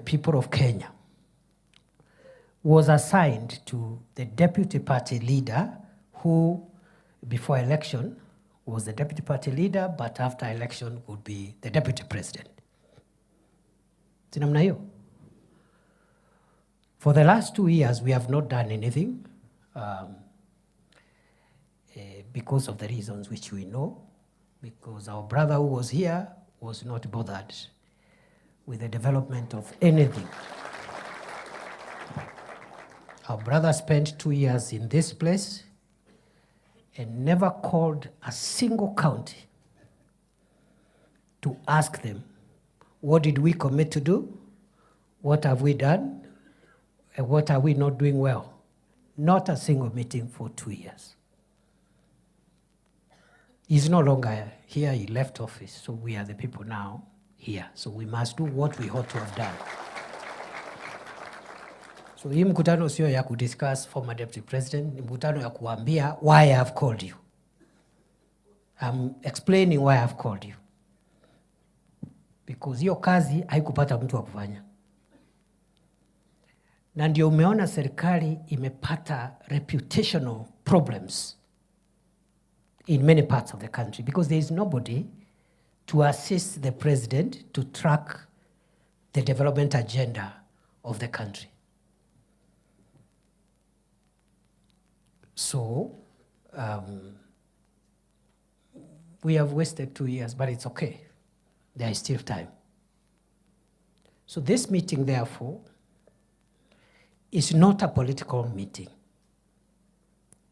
people of Kenya was assigned to the deputy party leader who, before election, was the deputy party leader, but after election would be the deputy president. Si namna hiyo? For the last 2 years, we have not done anything because of the reasons which we know, because our brother who was here was not bothered with the development of anything. Our brother spent 2 years in this place and never called a single county to ask them, what did we commit to do? What have we done? And what are we not doing well? Not a single meeting for 2 years. He's no longer here, he left office, so we are the people now here. So we must do what we ought to have done. So hii mkutano sio ya kudiscuss former deputy president, ni mkutano ya kuambia why I have called you. I'm explaining why I have called you. Because hiyo kazi haikupata mtu wa kufanya. Na ndio umeona serikali imepata reputational problems in many parts of the country because there is nobody to assist the president to track the development agenda of the country. So, we have wasted 2 years, but it's okay. There is still time. So this meeting, therefore, is not a political meeting.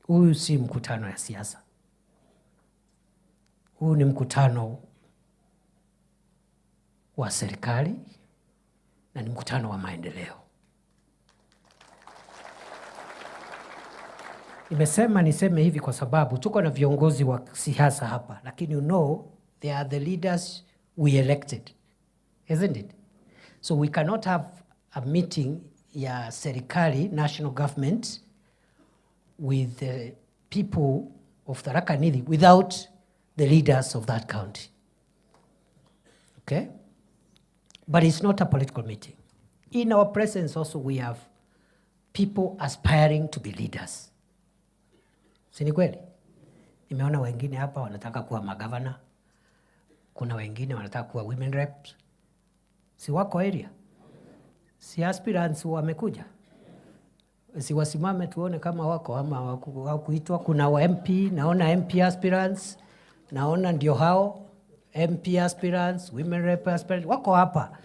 Huu si mkutano ya siasa. Huu ni mkutano wa serikali na ni mkutano wa maendeleo. Niseme hivi kwa sababu tuko na viongozi wa siasa hapa, lakini you know they are the leaders we elected, isn't it? So we cannot have a meeting ya serikali, national government, with the people of Tharaka Nithi without the leaders of that county. Okay? But it's not a political meeting. In our presence also we have people aspiring to be leaders. Si ni kweli? Nimeona wengine hapa wanataka kuwa magavana. Kuna wengine wanataka kuwa women reps. Si wako area? Si aspirants wamekuja? Si wasimame tuone kama wako ama hawakuitwa. Kuna wa MP, naona MP aspirants, naona ndio hao MP aspirants, women rep aspirants, wako hapa.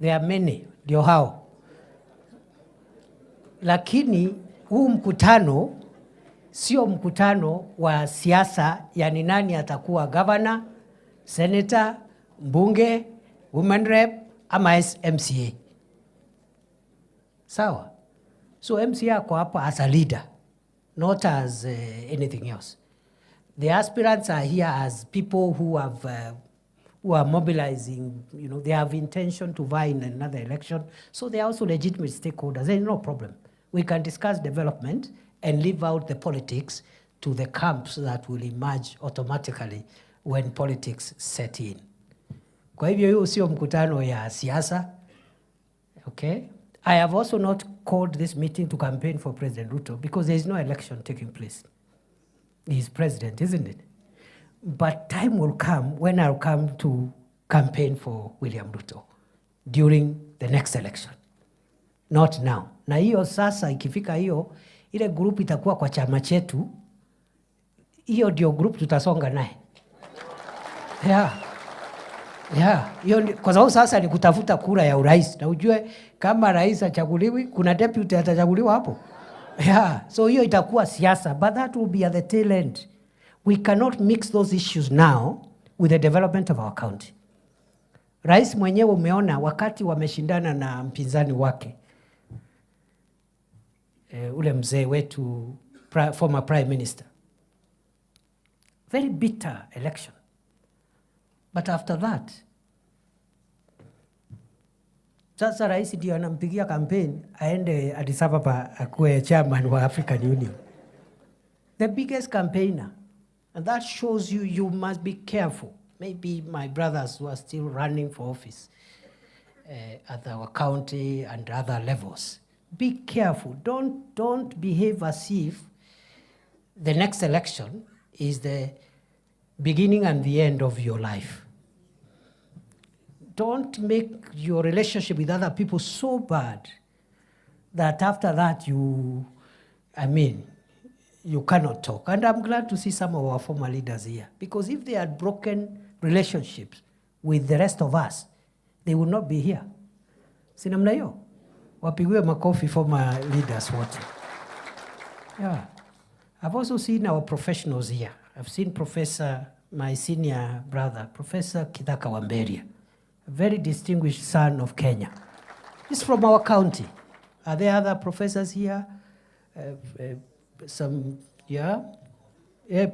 There are many, ndio hao. Lakini huu mkutano sio mkutano wa siasa, yani nani atakuwa governor, senator, mbunge, women rep ama MCA. Sawa? So MCA ako hapa as a leader, not as anything else. The aspirants are here as people who are mobilizing, you know, they have intention to vie in another election. So they are also legitimate stakeholders. There is no problem. We can discuss development and leave out the politics to the camps that will emerge automatically when politics set in. Kwa hivyo hiyo sio mkutano ya siasa. Okay? I have also not called this meeting to campaign for President Ruto because there is no election taking place. He is president, isn't it? But time will come when I'll come to campaign for William Ruto during the next election. Not now. Na hiyo sasa ikifika hiyo, ile group itakuwa kwa chama chetu, hiyo ndio group tutasonga naye. Hiyo kwa sababu sasa ni kutafuta kura ya urais. Na ujue kama rais achaguliwi, kuna deputy atachaguliwa hapo. So hiyo itakuwa siasa, but that will be at the tail end. We cannot mix those issues now with the development of our county. Rais mwenyewe umeona wakati wameshindana na mpinzani wake, ule mzee wetu, former prime minister. Very bitter election. But after that, sasa rais ndio anampigia campaign aende Addis Ababa akuwe chairman wa African Union. The biggest campaigner. And that shows you must be careful. Maybe my brothers who are still running for office, at our county and other levels. Be careful. Don't behave as if the next election is the beginning and the end of your life. Don't make your relationship with other people so bad that after that you cannot talk. And I'm glad to see some of our former leaders here, because if they had broken relationships with the rest of us, they would not be here. Si namna hiyo? Wapigiwe makofi former leaders wote. Yeah. I've also seen our professionals here. I've seen my senior brother, Professor Tharaka Wamberia, a very distinguished son of Kenya. He's from our county. Are there other professors here?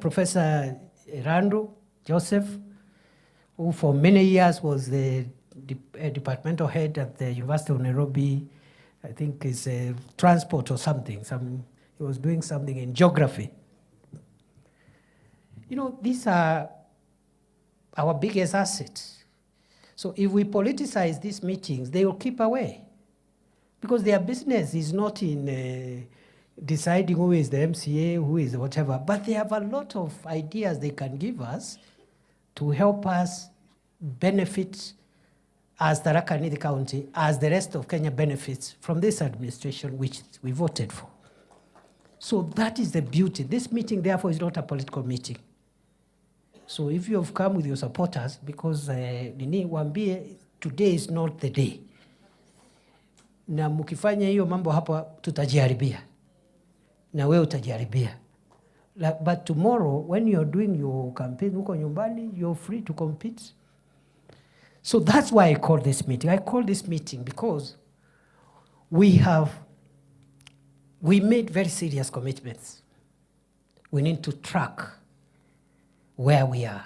Professor Randu Joseph, who for many years was the departmental head at the University of Nairobi. I think is transport or something. He was doing something in geography. You know, these are our biggest assets. So if we politicize these meetings, they will keep away. Because their business is not in deciding who is the MCA, who is whatever, but they have a lot of ideas they can give us to help us benefit as Tharaka Nithi County, as the rest of Kenya benefits from this administration which we voted for. So that is the beauty. This meeting, therefore, is not a political meeting. So if you have come with your supporters, because wambie, today is not the day. Na mukifanya hiyo mambo hapa, tutajiharibia. Na wewe utajiharibia. But tomorrow, when you're doing your campaign, huko nyumbani, you're free to compete. So that's why I call this meeting. I call this meeting because we made very serious commitments. We need to track where we are.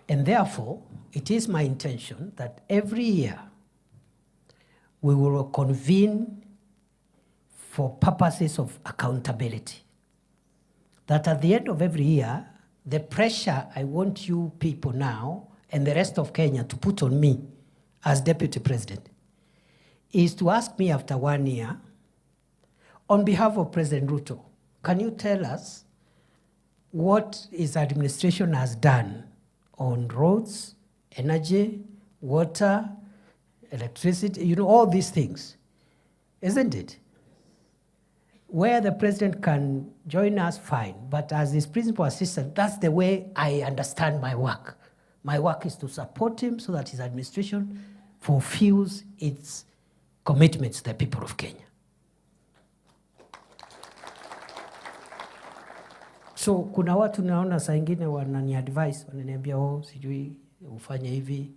And therefore, it is my intention that every year we will convene for purposes of accountability. That at the end of every year, the pressure I want you people now and the rest of Kenya to put on me as Deputy President is to ask me after 1 year, on behalf of President Ruto, can you tell us what his administration has done on roads, energy, water, electricity, you know, all these things, isn't it? Where the president can join us, fine. But as his principal assistant, that's the way I understand my work. My work is to support him so that his administration fulfills its commitments to the people of Kenya. So kuna watu naona saa ingine wanani advice, wananiambia sijui ufanye hivi,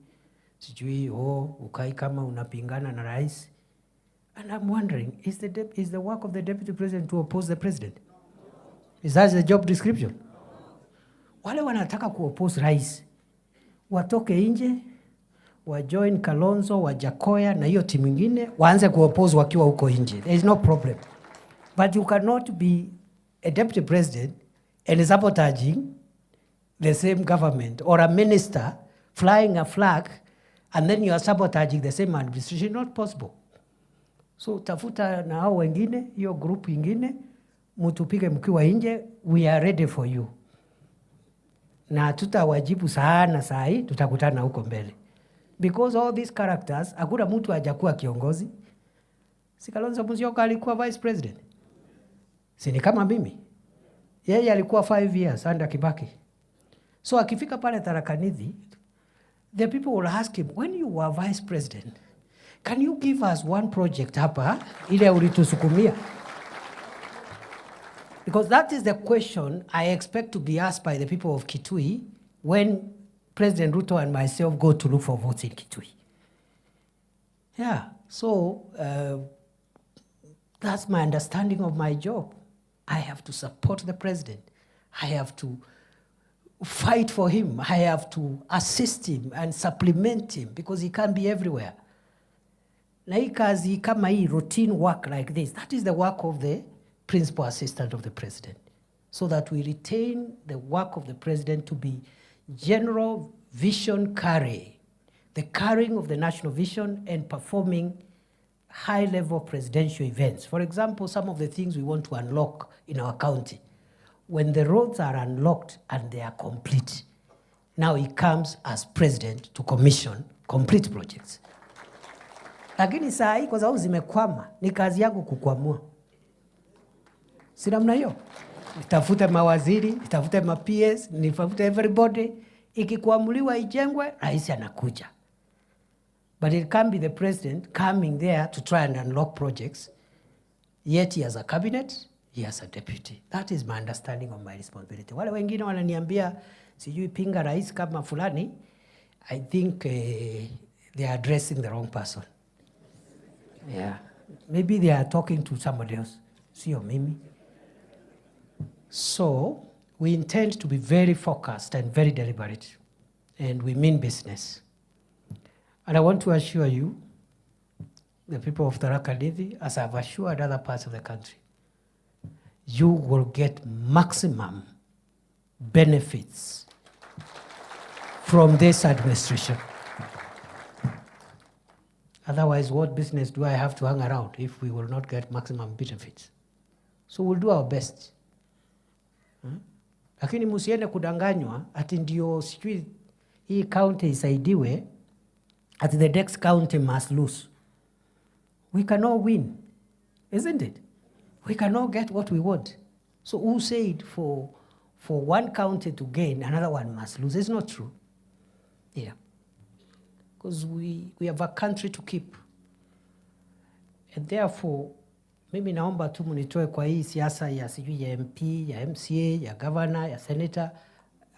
sijui ukai kama unapingana na rais. And I'm wondering, is the work of the deputy president to oppose the president? Is that the job description? Wale wanataka kuoppose rais, watoke nje, wajoin Kalonzo, Wajakoya na hiyo timu ingine, waanze kuoppose wakiwa huko nje. There is no problem. But you cannot be a deputy president and sabotaging the same government, or a minister flying a flag and then you are sabotaging the same administration. Not possible. So tafuta na hao wengine, hiyo group ingine, mutupige mkiwa nje, we are ready for you. Na tutawajibu sana saa hii, tutakutana huko mbele. Because all these characters, hakuna mtu hajakuwa kiongozi. Si Kalonzo Musyoka alikuwa vice president? Si ni kama mimi? Yeye alikuwa 5 years under Kibaki. So akifika pale Tharaka Nithi, the people will ask him, when you were vice president, can you give us one project hapa ile ulitusukumia? Because that is the question I expect to be asked by the people of Kitui when President Ruto and myself go to look for votes in Kitui. Yeah, so that's my understanding of my job. I have to support the president. I have to fight for him. I have to assist him and supplement him because he can't be everywhere. Na hii kazi kama hii routine work like this, that is the work of the principal assistant of the president, so that we retain the work of the president to be general vision the carrying of the national vision and performing high-level presidential events. For example, some of the things we want to unlock in our county. When the roads are unlocked and they are complete, now he comes as president to commission complete projects. Lakini saa hii kwa sababu zimekwama, ni kazi yangu kukwamua. Si namna hiyo? Nitafute mawaziri, nitafute ma-PS, nitafute everybody. Ikikuamuliwa ijengwe, rais anakuja. But it can't be the president coming there to try and unlock projects. Yet he has a cabinet, he has a deputy. That is my understanding of my responsibility. Wale wengine wananiambia, sijui pinga rais kama fulani, I think they are addressing the wrong person. Yeah. Maybe they are talking to somebody else. Sio mimi. So, we intend to be very focused and very deliberate. And we mean business. And I want to assure you, the people of Tharaka Nithi, as I've assured other parts of the country, you will get maximum benefits from this administration. Otherwise, what business do I have to hang around if we will not get maximum benefits? So we'll do our best. Lakini musiende kudanganywa ati ndio sijui hii county isaidiwe, ati the next county must lose. We cannot win, isn't it? We cannot get what we want. So who said for one county to gain, another one must lose? It's not true. Yeah. Because we have a country to keep. And therefore, mimi naomba tu mnitoe kwa hii siasa ya sijui ya MP, ya MCA, ya governor, ya senator.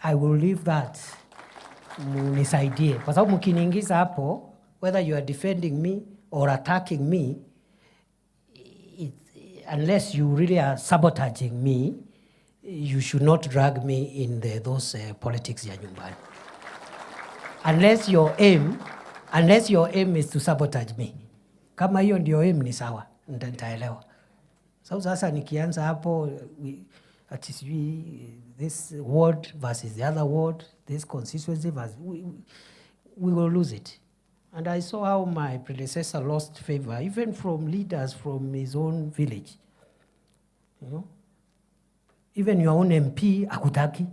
I will leave that. Munisaidie. Kwa sababu mkiniingiza hapo, whether you are defending me or attacking me, unless you really are sabotaging me, you should not drag me in those politics ya nyumbani. Unless your aim is to sabotage me. Kama hiyo ndio aim ni sawa, nitaelewa. So sasa nikianza hapo, ati sijui this ward versus the other ward, this constituency versus, we will lose it. And I saw how my predecessor lost favor, even from leaders from his own village. You know? Even your own MP, akutaki.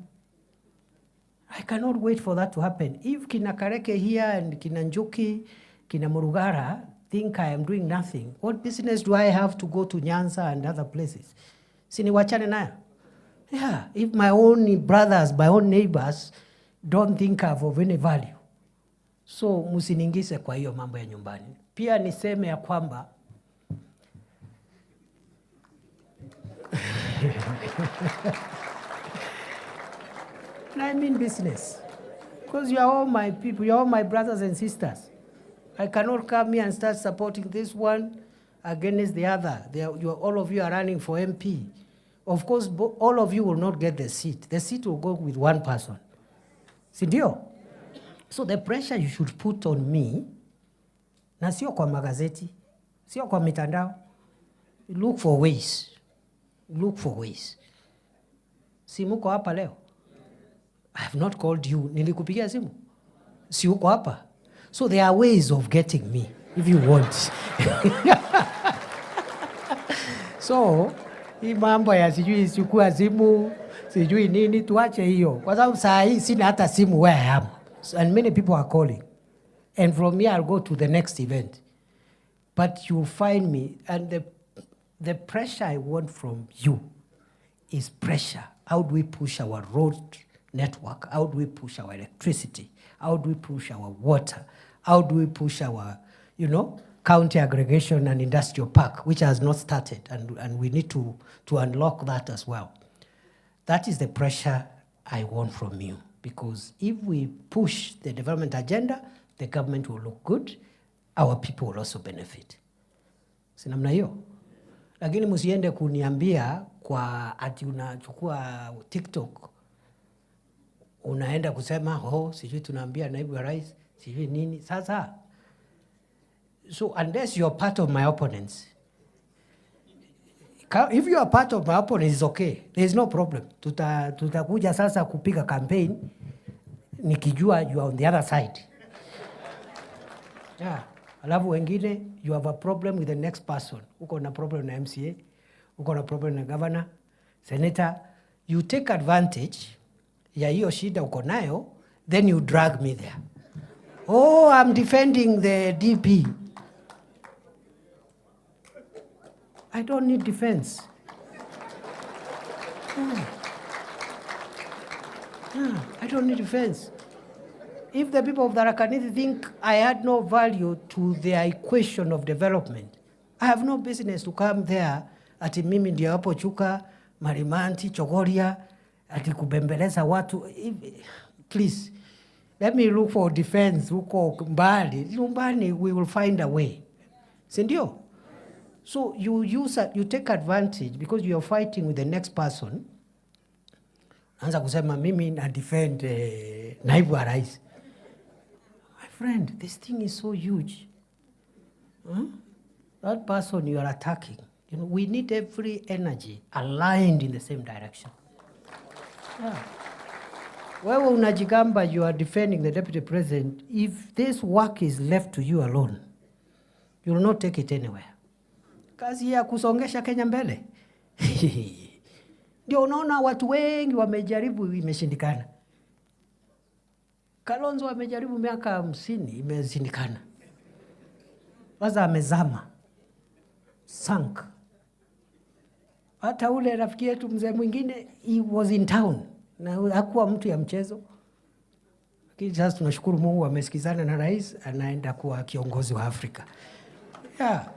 I cannot wait for that to happen. If kina Kareke here and kina Njuki, kina Murugara think I am doing nothing, what business do I have to go to Nyanza and other places? Sini wachane nayo. Yeah, if my own brothers, my own neighbors don't think I'm of any value. So musiningise kwa hiyo mambo ya nyumbani. Pia niseme ya kwamba and I mean business. Because you are all my people, you are all my brothers and sisters. I cannot come here and start supporting this one against the other. All of you are running for MP. Of course, all of you will not get the seat. The seat will go with one person. Sindio? So the pressure you should put on me, na sio kwa magazeti, sio kwa mitandao, look for ways. Look for ways. Si muko hapa leo? I have not called you. Nilikupigia simu? Si uko hapa? So there are ways of getting me, if you want. So, hii mambo ya sijui chukua simu, sijui nini, tuache hiyo. Kwa sababu saa hii sina hata simu where I am. And many people are calling. And from here I'll go to the next event. But you'll find me, and the pressure I want from you is pressure. How do we push our road network? How do we push our electricity? How do we push our water? How do we push our, county aggregation and industrial park, which has not started, and we need to unlock that as well. That is the pressure I want from you, because if we push the development agenda, the government will look good, our people will also benefit. Sinamna hiyo? Lakini musiende kuniambia kwa ati unachukua TikTok, unaenda kusema, sijui tunaambia naibu wa rais, sijui nini. Sasa, so unless you're part of my opponents, if you are part of my opponents, it's okay. There is no problem. Tutakuja sasa kupiga campaign, nikijua you are on the other side. Yeah. Alafu wengine, you have a problem with the next person. Uko na problem na MCA, uko na problem na governor, senator. You take advantage ya hiyo shida uko nayo, then you drag me there. Oh, I'm defending the DP. I don't need defense. I don't need defense. If the people of Tharaka think I add no value to their equation of development, I have no business to come there ati mimi ndio hapo Chuka, Marimanti, Chogoria, ati kubembeleza watu. Please, let me look for defense huko mbali. Nyumbani, we will find a way. Sindio? So you take advantage because you are fighting with the next person. Anza kusema mimi na defend naibu wa rais. My friend, this thing is so huge. That person you are attacking, we need every energy aligned in the same direction. Yeah. Wewe unajigamba you are defending the deputy president. If this work is left to you alone, you will not take it anywhere. Kazi ya kusongesha Kenya mbele. Ndio unaona watu wengi wamejaribu imeshindikana. Kalonzo amejaribu miaka 50 imeshindikana. Sasa amezama. Sank. Hata ule rafiki yetu mzee mwingine, he was in town. Na hakuwa mtu ya mchezo. Lakini sasa tunashukuru Mungu amesikizana na rais, anaenda kuwa kiongozi wa Afrika. Yeah.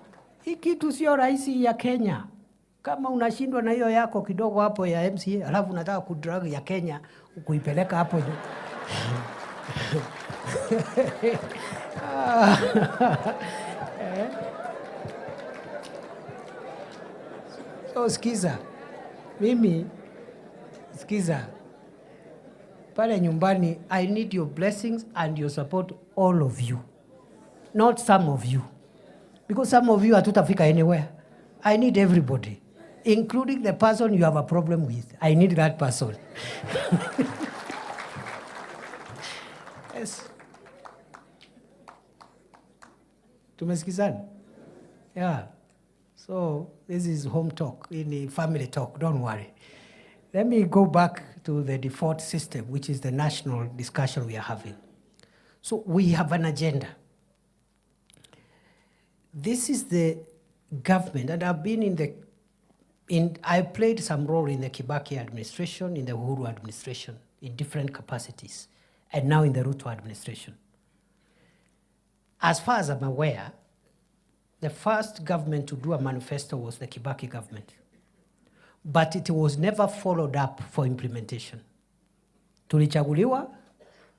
Hii kitu sio rais ya Kenya. Kama unashindwa na hiyo yako kidogo hapo ya MCA, alafu unataka kudrag ya Kenya, kuipeleka hapo. So sikiza. Mimi, sikiza. Pale nyumbani, I need your blessings and your support, all of you. Not some of you. Because some of you hatutafika anywhere. I need everybody, including the person you have a problem with. I need that person. Yes. Tumesikizana? Yeah. So this is home talk, in the family talk, don't worry. Let me go back to the default system, which is the national discussion we are having. So we have an agenda. This is the government, and I've been I played some role in the Kibaki administration, in the Uhuru administration, in different capacities, and now in the Ruto administration. As far as I'm aware, the first government to do a manifesto was the Kibaki government. But it was never followed up for implementation. Tulichaguliwa,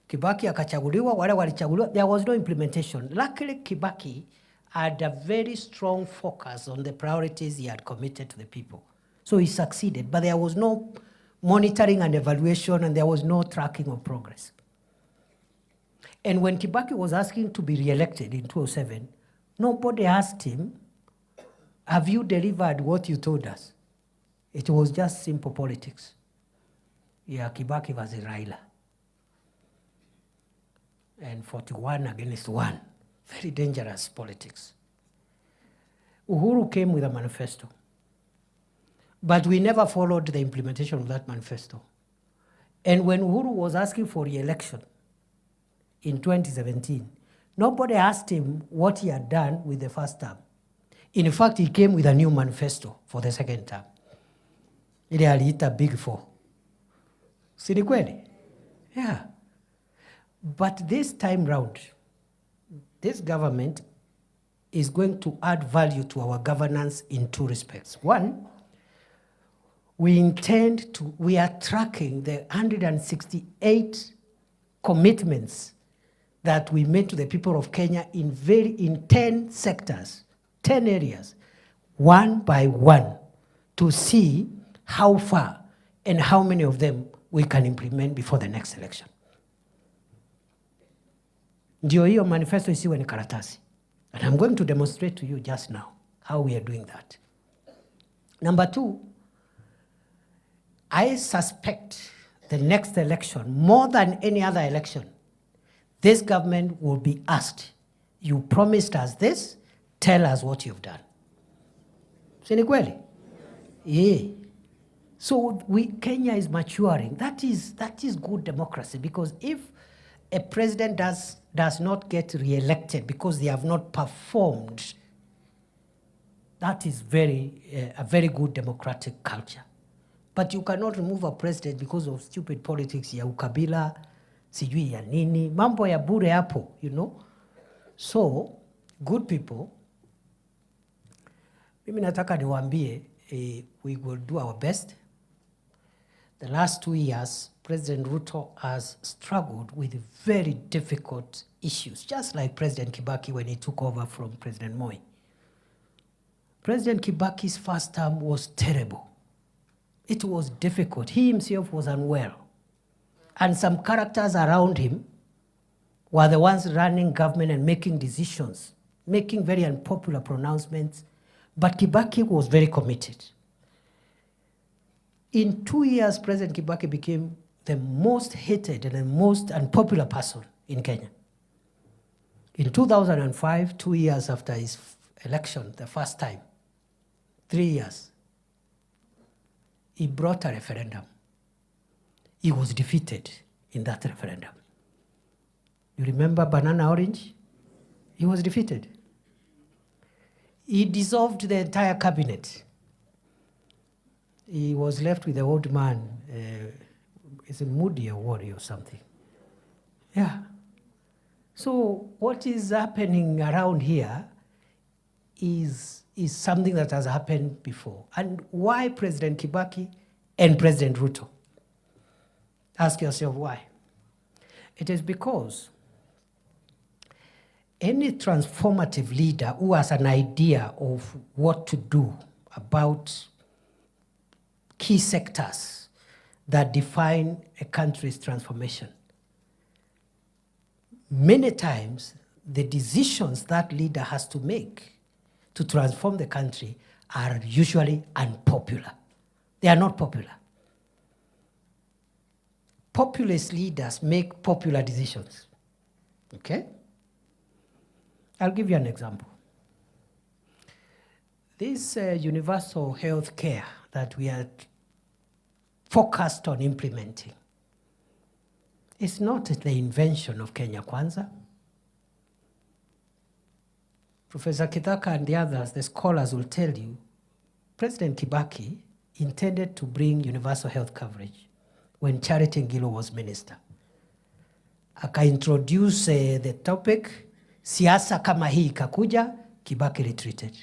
Kibaki akachaguliwa, wale walichaguliwa, there was no implementation. Luckily, Kibaki had a very strong focus on the priorities he had committed to the people. So he succeeded, but there was no monitoring and evaluation, and there was no tracking of progress. And when Kibaki was asking to be re-elected in 2007, nobody asked him, have you delivered what you told us? It was just simple politics. Yeah, Kibaki was a Raila. And 41 against 1. Very dangerous politics. Uhuru came with a manifesto. But we never followed the implementation of that manifesto. And when Uhuru was asking for re-election in 2017, nobody asked him what he had done with the first term. In fact, he came with a new manifesto for the second term. Ile aliita Big Four. Si ni kweli? Yeah. But this time round, this government is going to add value to our governance in two respects. One, we are tracking the 168 commitments that we made to the people of Kenya in 10 sectors, 10 areas, one by one, to see how far and how many of them we can implement before the next election. Ndio hiyo manifesto isiwe ni karatasi. And I'm going to demonstrate to you just now how we are doing that. Number two, I suspect the next election, more than any other election, this government will be asked, You promised us this, tell us what you've done. Si ni kweli? Yeah. So Kenya is maturing. That is good democracy, because if a president does not get re-elected because they have not performed, that is a very good democratic culture. But you cannot remove a president because of stupid politics ya ukabila, sijui ya nini, mambo ya bure hapo, you know. So, good people, mimi nataka niwaambie, we will do our best. The last 2 years, President Ruto has struggled with very difficult issues, just like President Kibaki when he took over from President Moi. President Kibaki's first term was terrible. It was difficult. He himself was unwell. And some characters around him were the ones running government and making decisions, making very unpopular pronouncements. But Kibaki was very committed. In 2 years, President Kibaki became the most hated and the most unpopular person in Kenya. In 2005, 2 years after his election, the first time, 3 years, he brought a referendum. He was defeated in that referendum. You remember Banana Orange? He was defeated. He dissolved the entire cabinet. He was left with the old man, is it Moody or Wari or something? Yeah. So what is happening around here is something that has happened before. And why President Kibaki and President Ruto? Ask yourself why. It is because any transformative leader who has an idea of what to do about key sectors that define a country's transformation, many times the decisions that leader has to make to transform the country are usually unpopular. They are not popular. Populist leaders make popular decisions. Okay? I'll give you an example. This universal health care that we are focused on implementing is not the invention of Kenya Kwanza. Professor Tharaka and the others, the scholars, will tell you, President Kibaki intended to bring universal health coverage when Charity Ngilu was minister. Aka-introduce the topic, siasa kama hii ikakuja, Kibaki retreated.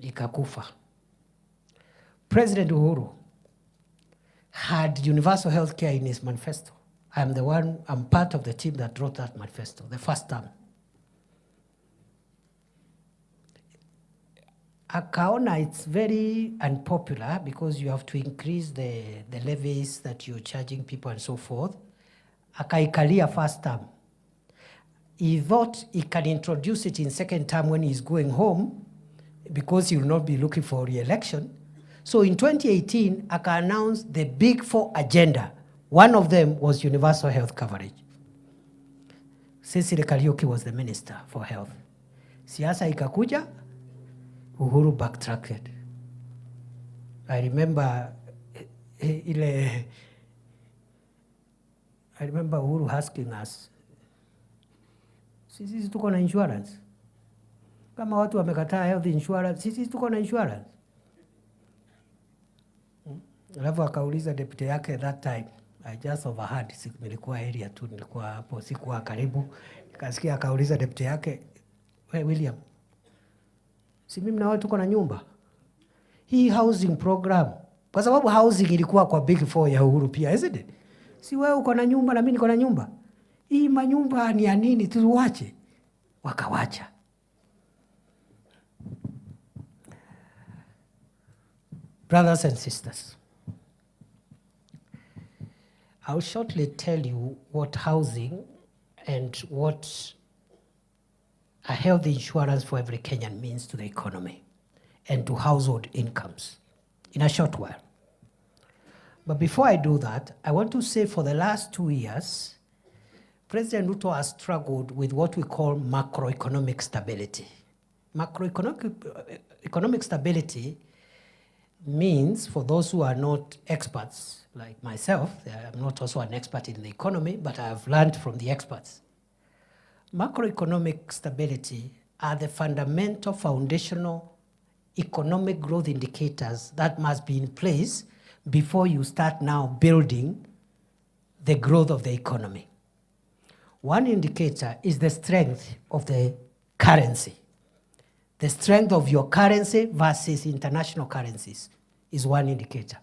Ikakufa. President Uhuru had universal health care in his manifesto. I'm part of the team that wrote that manifesto, the first term. Akaona it's very unpopular because you have to increase the levies that you're charging people and so forth. Akaikalia first term. He thought he can introduce it in second term when he's going home because he will not be looking for re-election. So in 2018, Aka announced the Big Four agenda. One of them was universal health coverage. Cecily Kariuki was the minister for health. Siasa ikakuja, Uhuru backtracked. I remember Uhuru asking us, sisi tuko na insurance? Kama watu wamekataa health insurance, sisi tuko na insurance? Alafu akauliza deputy yake that time. I just overheard, nilikuwa area tu, nilikuwa hapo, sikuwa karibu. Nikasikia akauliza deputy yake, "Wewe William, si mimi na wewe tuko na nyumba? Hii housing program." Kwa sababu housing ilikuwa kwa Big Four ya Uhuru pia, isn't it? Si wewe uko na nyumba na mimi niko na nyumba. Hii manyumba ni ya nini, tuwache? Wakawacha. Brothers and sisters, I'll shortly tell you what housing and what a health insurance for every Kenyan means to the economy and to household incomes in a short while. But before I do that, I want to say for the last 2 years, President Ruto has struggled with what we call macroeconomic stability. Economic stability means, for those who are not experts like myself, I'm not also an expert in the economy, but I have learned from the experts. Macroeconomic stability are the fundamental foundational economic growth indicators that must be in place before you start now building the growth of the economy. One indicator is the strength of the currency. The strength of your currency versus international currencies is one indicator.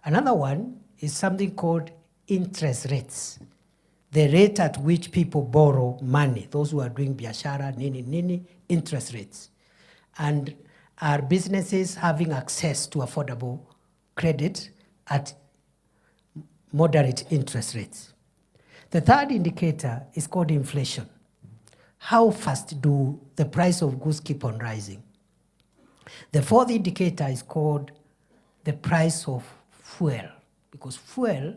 Another one is something called interest rates. The rate at which people borrow money, those who are doing biashara, nini, interest rates. And are businesses having access to affordable credit at moderate interest rates? The third indicator is called inflation. How fast do the price of goods keep on rising? The fourth indicator is called the price of fuel, because fuel,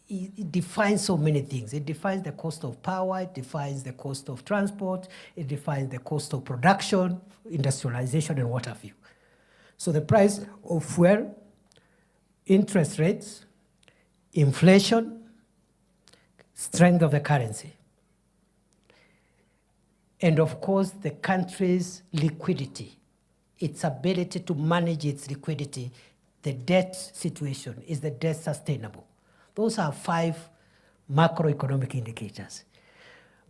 it defines so many things. It defines the cost of power, it defines the cost of transport, it defines the cost of production, industrialization, and what have you. So the price of fuel, interest rates, inflation, strength of the currency, and of course the country's liquidity, its ability to manage its liquidity, the debt situation, is the debt sustainable? Those are 5 macroeconomic indicators.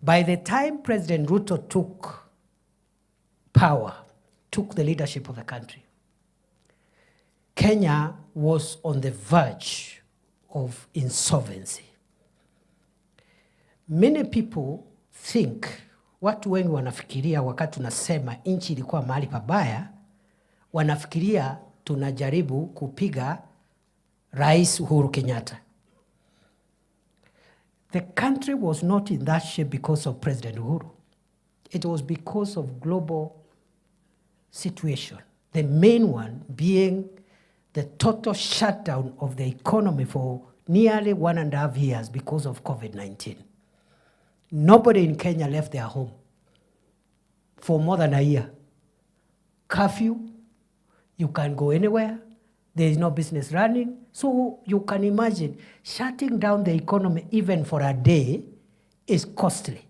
By the time President Ruto took power, took the leadership of the country, Kenya was on the verge of insolvency. Many people think, watu wengi wanafikiria wakati tunasema nchi ilikuwa mahali pabaya, wanafikiria tunajaribu kupiga Rais Uhuru Kenyatta. The country was not in that shape because of President Uhuru. It was because of global situation. The main one being the total shutdown of the economy for nearly 1.5 years because of COVID-19. Nobody in Kenya left their home for more than a year. Curfew, you can't go anywhere. There is no business running. So you can imagine shutting down the economy even for a day is costly.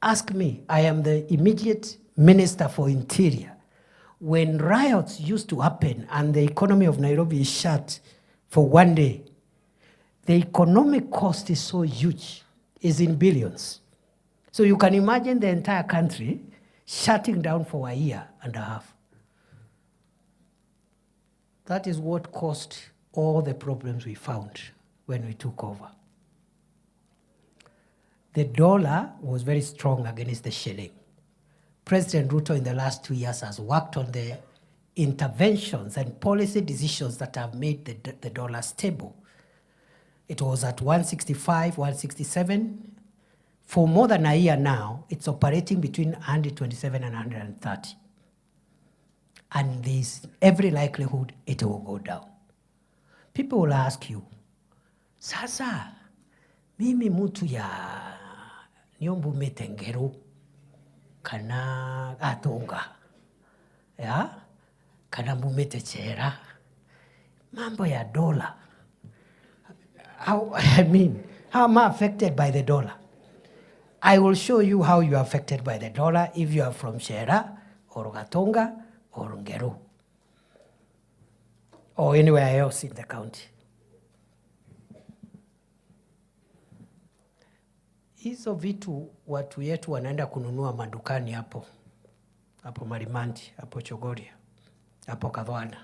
Ask me, I am the immediate Minister for Interior. When riots used to happen and the economy of Nairobi is shut for one day, the economic cost is so huge, is in billions. So you can imagine the entire country shutting down for 1.5 years. That is what caused all the problems we found when we took over. The dollar was very strong against the shilling. President Ruto in the last 2 years has worked on the interventions and policy decisions that have made the dollar stable. It was at 165, 167. For more than a year now, it's operating between 127 and 130. And there's every likelihood it will go down. People will ask you, sasa, mimi mutu ya nyombu metengero kana atonga, ya? Kana mbumete chera, mambo ya dollar. How am I affected by the dollar? I will show you how you are affected by the dollar if you are from Shera or Gatonga or Ngeru or anywhere else in the county. Hizo vitu watu yetu wanaenda kununua madukani hapo Marimanti, hapo Chogoria, hapo Kadwana.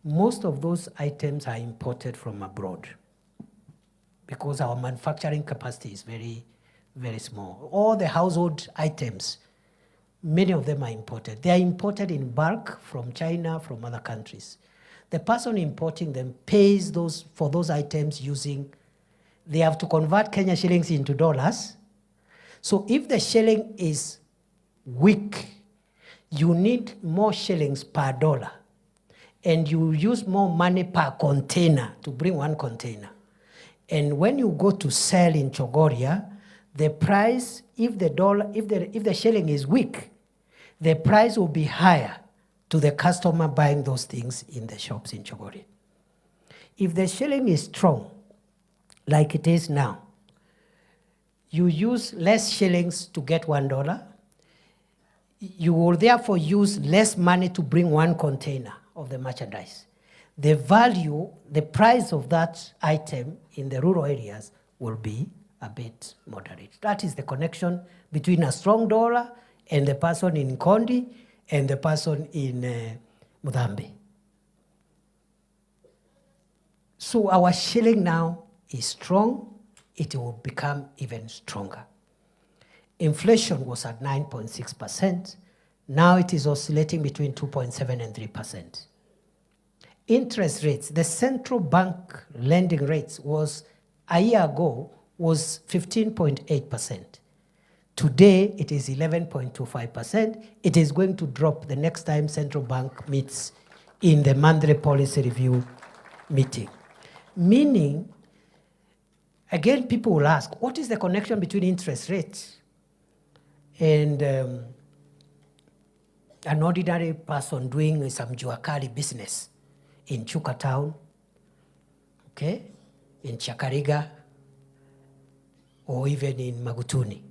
Most of those items are imported from abroad because our manufacturing capacity is very, very small. All the household items, many of them are imported. They are imported in bulk from China, from other countries. The person importing them pays for those items using, they have to convert Kenya shillings into dollars. So if the shilling is weak, you need more shillings per dollar. And you use more money per container to bring one container. And when you go to sell in Chogoria, the price, if the shilling is weak, the price will be higher to the customer buying those things in the shops in Chogoria. If the shilling is strong, like it is now, you use less shillings to get $1. You will therefore use less money to bring one container of the merchandise. The value, the price of that item in the rural areas will be a bit moderate. That is the connection between a strong dollar and the person in Kondi and the person in Mudambe. So our shilling now is strong. It will become even stronger. Inflation was at 9.6%. Now it is oscillating between 2.7 and 3%. Interest rates, the central bank lending rates was, a year ago, was 15.8%. Today, it is 11.25%. It is going to drop the next time central bank meets in the monthly policy review meeting. Meaning, again, people will ask, what is the connection between interest rates and an ordinary person doing some juakali business in Chuka town, okay, in Chakariga, or even in Magutuni?